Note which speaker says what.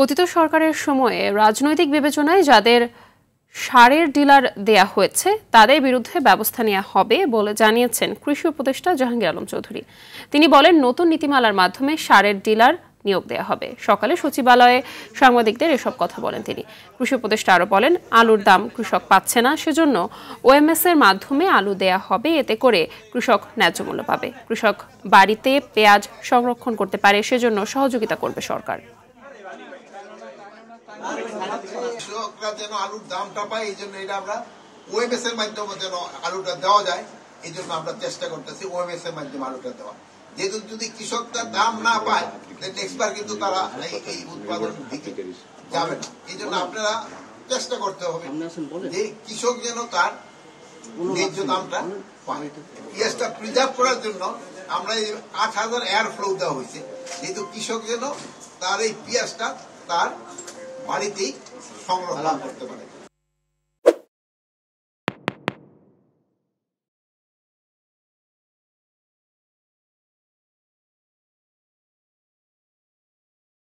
Speaker 1: অতীত সরকারের সময়ে রাজনৈতিক বিবেচনায় যাদের সারের ডিলার দেয়া হয়েছে তাদের বিরুদ্ধে ব্যবস্থা নেওয়া হবে বলে জানিয়েছেন কৃষি উপদেষ্টা জাহাঙ্গীর আলম চৌধুরী। তিনি বলেন, নতুন নীতিমালার মাধ্যমে সারের ডিলার নিয়োগ দেওয়া হবে। সকালে সচিবালয়ে সাংবাদিকদের এসব কথা বলেন তিনি। কৃষি উপদেষ্টা আরও বলেন, আলুর দাম কৃষক পাচ্ছে না, সেজন্য ওএমএস এর মাধ্যমে আলু দেয়া হবে। এতে করে কৃষক ন্যায্য মূল্য পাবে। কৃষক বাড়িতে পেঁয়াজ সংরক্ষণ করতে পারে, সেজন্য সহযোগিতা করবে সরকার।
Speaker 2: কৃষকরা যেন আলুর দামটা পায়, এই জন্য এটা আমরা ওএমএস এর মাধ্যমে যেন আলুটা দেওয়া যায়, এই জন্য আমরা চেষ্টা করতেছি ওএমএস এর মাধ্যমে আলুটা দেওয়া। যেহেতু যদি কৃষকটা দাম না পায়, নেক্সট বার কিন্তু তারা এই উৎপাদন দিকে যাবে না। এই জন্য আপনারা চেষ্টা করতে হবে যে কৃষক যেন তার ন্যায্য দামটা পায়। পেঁয়াজটা প্রিজার্ভ করার জন্য আমরা এই 8,000 এয়ার ফ্লো দেওয়া হয়েছে, যেহেতু কৃষক যেন তার এই পেঁয়াজটা তার বাড়িতেই সংরক্ষণ করতে পারে।